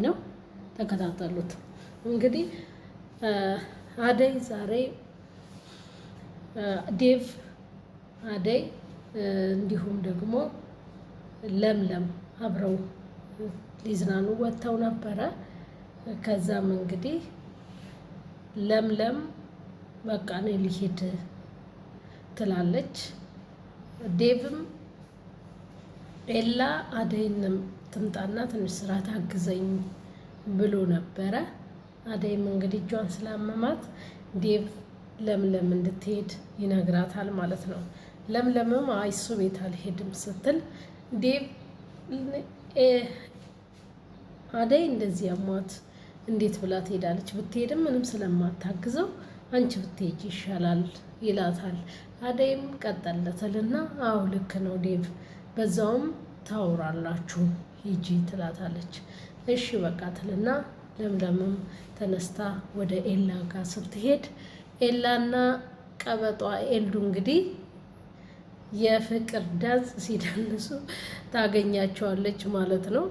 ነው። ተከታተሉት። እንግዲህ አደይ ዛሬ ዴቭ አደይ እንዲሁም ደግሞ ለምለም አብረው ሊዝናኑ ወጥተው ነበረ። ከዛም እንግዲህ ለምለም በቃ እኔ ልሄድ ትላለች። ዴቭም ኤላ አደይንም ትምጣና ትንሽ ስራ ታግዘኝ ብሎ ነበረ። አደይም እንግዲህ እጇን ስላመማት ዴቭ ለምለም እንድትሄድ ይነግራታል ማለት ነው። ለምለምም እሱ ቤት አልሄድም ስትል ዴቭ አደይ እንደዚህ አሟት እንዴት ብላ ትሄዳለች? ብትሄድም ምንም ስለማታግዘው አንቺ ብትሄጂ ይሻላል ይላታል። አደይም ቀጠለትልና አዎ ልክ ነው ዴቭ፣ በዛውም ታውራላችሁ ሂጂ ትላታለች። እሺ በቃ ትልና ለምለምም ተነስታ ወደ ኤላ ጋር ስትሄድ ኤላና ቀበጧ ኤልዱ እንግዲህ የፍቅር ዳንስ ሲደንሱ ታገኛቸዋለች ማለት ነው።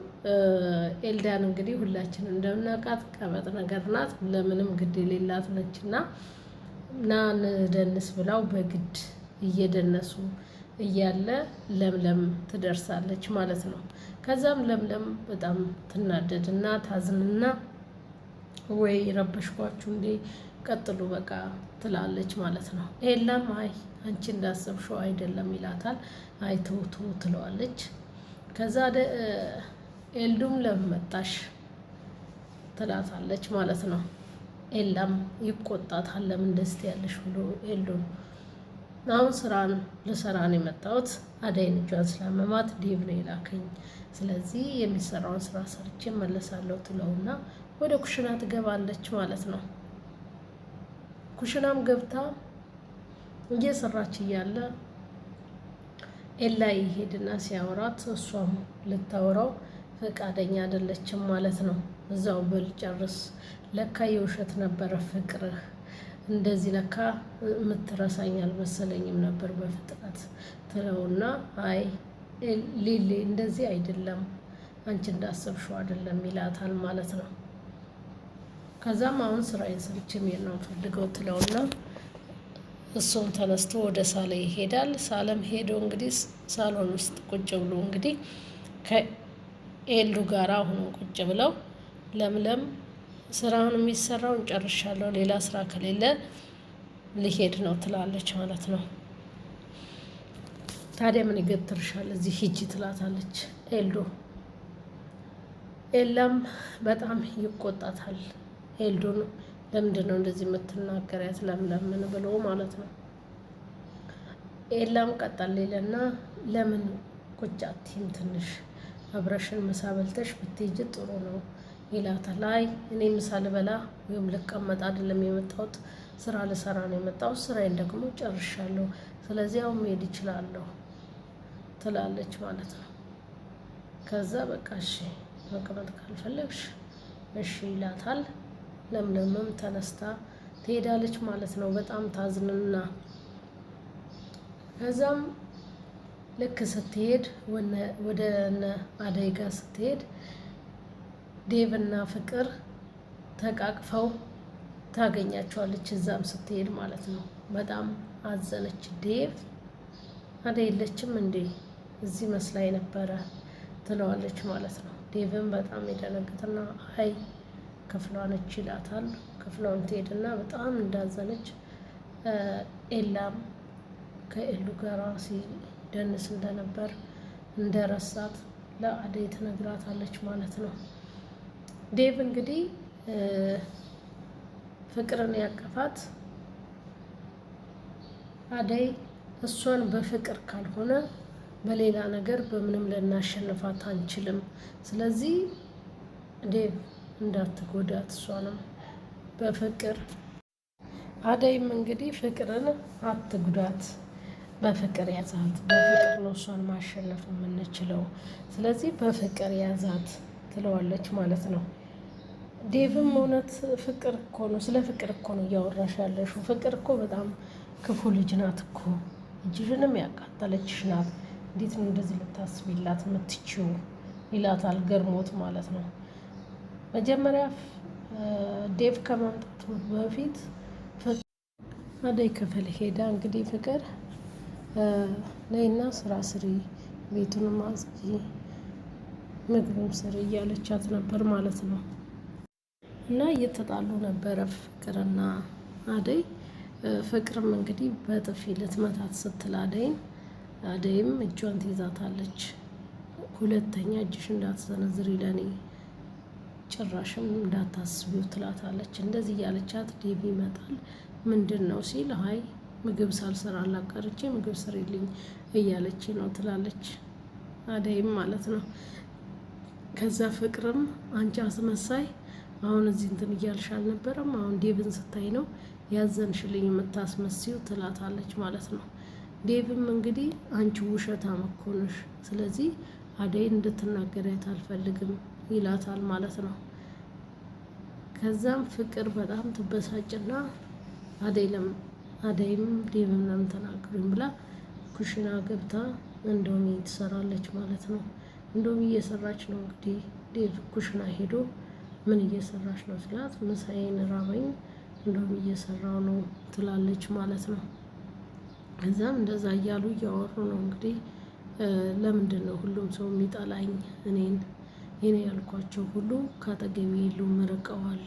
ኤልዳን እንግዲህ ሁላችን እንደምናውቃት ቀበጥ ነገር ናት፣ ለምንም ግድ የሌላት ነችና ና እንደንስ ብላው በግድ እየደነሱ እያለ ለምለም ትደርሳለች ማለት ነው። ከዛም ለምለም በጣም ትናደድና ታዝንና ወይ ረበሽኳችሁ እንዴ ቀጥሉ በቃ ትላለች ማለት ነው። ኤላም አይ አንቺ እንዳሰብሽው አይደለም ይላታል። አይ ተውቱ ትለዋለች። ከዛ ኤልዱም ለምን መጣሽ ትላታለች ማለት ነው። ኤላም ይቆጣታል። ለምን ደስት ያለሽ ብሎ ኤልዱን አሁን ስራን ልሰራ ነው የመጣሁት፣ አደይን እጇን ስላመማት ዴቭ ነው የላከኝ፣ ስለዚህ የሚሰራውን ስራ ሰርቼ መለሳለሁ ትለውና ወደ ኩሽና ትገባለች ማለት ነው። ኩሽናም ገብታ እየሰራች እያለ ኤላ ይሄድና ሲያወራት እሷም ልታወራው ፈቃደኛ አይደለችም ማለት ነው። እዛው በል ጨርስ፣ ለካ የውሸት ነበረ ፍቅርህ፣ እንደዚህ ለካ የምትረሳኝ አልመሰለኝም ነበር በፍጥነት ትለውና አይ ሊሊ እንደዚህ አይደለም፣ አንቺ እንዳሰብሽው አይደለም ይላታል ማለት ነው። ከዛም አሁን ስራዬን ሰርቼ መሄድ ነው ፈልገው ትለውና እሱም ተነስቶ ወደ ሳለ ይሄዳል። ሳለም ሄዶ እንግዲህ ሳሎን ውስጥ ቁጭ ብሎ እንግዲህ ከኤልዱ ጋር አሁን ቁጭ ብለው ለምለም ስራውን የሚሰራውን ጨርሻለሁ፣ ሌላ ስራ ከሌለ ልሄድ ነው ትላለች ማለት ነው። ታዲያ ምን ይገትርሻል እዚህ ሂጂ ትላታለች ኤልዱ። ኤላም በጣም ይቆጣታል። ኤልዱን ለምንድን ነው እንደዚህ የምትናገሪያት ለምለምን ብሎ ማለት ነው። ኤላም ቀጠል ይለና ለምን ቁጭ አትይም ትንሽ አብረሽን ምሳ በልተሽ ብትሄጂ ጥሩ ነው ይላታል። አይ እኔ ምሳ ልበላ ወይም ልቀመጥ አይደለም የመጣሁት፣ ስራ ልሰራ ነው የመጣሁት፣ ስራዬን ደግሞ ጨርሻለሁ፣ ስለዚህ አሁን መሄድ እችላለሁ ትላለች ማለት ነው። ከዛ በቃ እሺ መቀመጥ ካልፈለግሽ እሺ ይላታል። ለምለምም ተነስታ ትሄዳለች ማለት ነው። በጣም ታዝንና ከዛም ልክ ስትሄድ ወደ አደይ ጋር ስትሄድ ዴቭና ፍቅር ተቃቅፈው ታገኛቸዋለች። እዛም ስትሄድ ማለት ነው በጣም አዘነች። ዴቭ አደይ የለችም እንዴ እዚህ መስላኝ ነበረ ትለዋለች ማለት ነው። ዴቭም በጣም የደነገጠና አይ ክፍሏ ነች ይላታል። ክፍሏን ትሄድና በጣም እንዳዘነች ኤላም ከኤሉ ጋራ ሲደንስ እንደነበር እንደረሳት ለአደይ ትነግራታለች ማለት ነው። ዴቭ እንግዲህ ፍቅርን ያቀፋት አደይ እሷን በፍቅር ካልሆነ በሌላ ነገር በምንም ልናሸንፋት አንችልም፣ ስለዚህ ዴቭ እንዳትጎዳት እሷንም በፍቅር አደይም እንግዲህ ፍቅርን አትጉዳት፣ በፍቅር ያዛት፣ በፍቅር ነው እሷን ማሸነፍ የምንችለው፣ ስለዚህ በፍቅር ያዛት ትለዋለች ማለት ነው። ዴቭም እውነት ፍቅር እኮ ነው፣ ስለ ፍቅር እኮ ነው እያወራሽ ያለሽው፣ ፍቅር እኮ በጣም ክፉ ልጅ ናት እኮ፣ እጅሽንም ያቃጠለችሽ ናት፣ እንዴት ነው እንደዚህ ልታስቢላት የምትችው ይላታል ገርሞት ማለት ነው። መጀመሪያ ዴቭ ከመምጣቱ በፊት አደይ ክፍል ሄዳ እንግዲህ ፍቅር ነይና ስራ ስሪ፣ ቤቱንም አጽጂ፣ ምግብም ስሪ እያለቻት ነበር ማለት ነው። እና እየተጣሉ ነበረ ፍቅርና አደይ። ፍቅርም እንግዲህ በጥፊ ልትመታት ስትል አደይም እጇን ትይዛታለች። ሁለተኛ እጅሽ እንዳትሰነዝሪ ለኔ ጭራሽም እንዳታስቢው ትላታለች። እንደዚህ እያለቻት ዴቭ ይመጣል። ምንድን ነው ሲል አይ ምግብ ሳልሰራ አላቀርቼ ምግብ ስሪልኝ እያለች ነው ትላለች አደይም ማለት ነው። ከዛ ፍቅርም አንቺ አስመሳይ አሁን እዚህ እንትን እያልሽ አልነበረም? አሁን ዴቭን ስታይ ነው ያዘንሽልኝ የምታስመስዪው ትላታለች ማለት ነው። ዴቭም እንግዲህ አንቺ ውሸታም እኮ ነሽ፣ ስለዚህ አደይን እንድትናገሪያት አልፈልግም ይላታል ማለት ነው። ከዛም ፍቅር በጣም ትበሳጭና አደይም ዴቭም ለምን ተናገሩኝ ብላ ኩሽና ገብታ እንዶሚ ትሰራለች ማለት ነው። እንዶሚ እየሰራች ነው እንግዲህ ዴቭ ኩሽና ሄዶ ምን እየሰራች ነው ስላት ምሳዬን ራበኝ እንዶሚ እየሰራው ነው ትላለች ማለት ነው። ከዛም እንደዛ እያሉ እያወሩ ነው እንግዲህ ለምንድን ነው ሁሉም ሰው የሚጠላኝ? የኔ ያልኳቸው ሁሉ ካጠገቤ የሉም ርቀዋል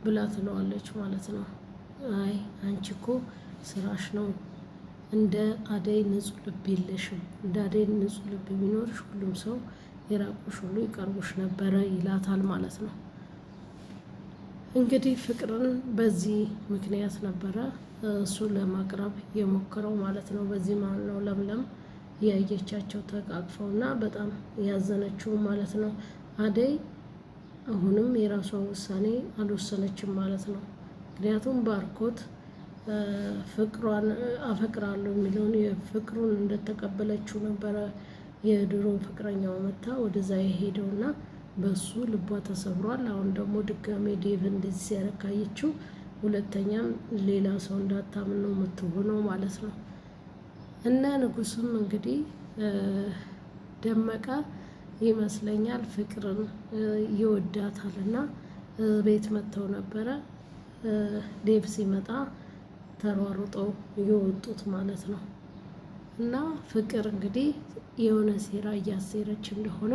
ብላ ትለዋለች ማለት ነው። አይ አንቺ እኮ ስራሽ ነው፣ እንደ አደይ ንጹህ ልብ የለሽም። እንደ አደይ ንጹህ ልብ ቢኖርሽ ሁሉም ሰው የራቁሽ ሁሉ ይቀርቡሽ ነበረ ይላታል ማለት ነው። እንግዲህ ፍቅርን በዚህ ምክንያት ነበረ እሱን ለማቅረብ የሞከረው ማለት ነው። በዚህ ማለት ነው ለምለም ያየቻቸው ተቃቅፈው እና በጣም ያዘነችው ማለት ነው። አደይ አሁንም የራሷ ውሳኔ አልወሰነችም ማለት ነው። ምክንያቱም ባርኮት ፍቅሯን አፈቅራለሁ የሚለውን የፍቅሩን እንደተቀበለችው ነበረ የድሮ ፍቅረኛው መታ ወደዛ የሄደውና በሱ ልቧ ተሰብሯል። አሁን ደግሞ ድጋሜ ዴቭ እንደዚህ ሲያረካየችው ሁለተኛም ሌላ ሰው እንዳታምን ነው የምትሆነው ማለት ነው። እና ንጉስም እንግዲህ ደመቀ ይመስለኛል ፍቅርን ይወዳታል እና ቤት መጥተው ነበረ። ዴቭ ሲመጣ ተሯሩጠው የወጡት ማለት ነው። እና ፍቅር እንግዲህ የሆነ ሴራ እያሴረች እንደሆነ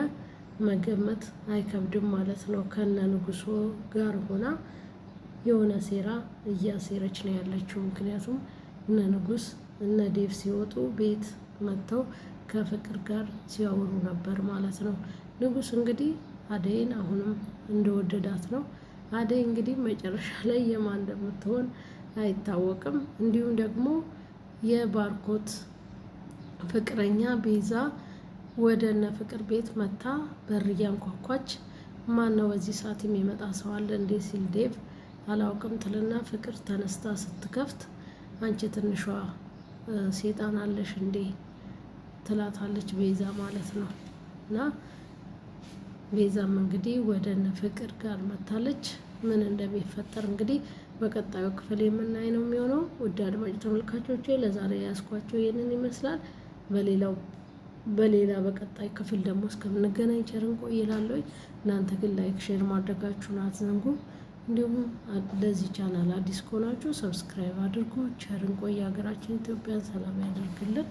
መገመት አይከብድም ማለት ነው። ከነ ንጉሱ ጋር ሆና የሆነ ሴራ እያሴረች ነው ያለችው። ምክንያቱም እነ ንጉስ እነ ዴቭ ሲወጡ ቤት መጥተው ከፍቅር ጋር ሲያወሩ ነበር ማለት ነው። ንጉስ እንግዲህ አደይን አሁንም እንደወደዳት ነው። አደይ እንግዲህ መጨረሻ ላይ የማን እንደምትሆን አይታወቅም። እንዲሁም ደግሞ የባርኮት ፍቅረኛ ቤዛ ወደ እነ ፍቅር ቤት መታ በር እያንኳኳች ማን ነው በዚህ ሰዓት የሚመጣ ሰው አለ እንዴ ሲል ዴቭ አላውቅም ትልና ፍቅር ተነስታ ስትከፍት አንቺ ትንሿ ሴጣን አለሽ እንዴ ትላታለች ቤዛ ማለት ነው። እና ቤዛም እንግዲህ ወደ እነ ፍቅር ጋር መታለች። ምን እንደሚፈጠር እንግዲህ በቀጣዩ ክፍል የምናይ ነው የሚሆነው። ውድ አድማጭ ተመልካቾቼ ለዛሬ ያስኳቸው ይህንን ይመስላል። በሌላ በቀጣይ ክፍል ደግሞ እስከምንገናኝ ቸር እንቆይ እላለሁ። እናንተ ግን ላይክ ሼር ማድረጋችሁን አትዘንጉ። እንዲሁም ለዚህ ቻናል አዲስ ከሆናችሁ ሰብስክራይብ አድርጉ። ቸር እንቆይ። ሀገራችን ኢትዮጵያን ሰላም ያደርግልን።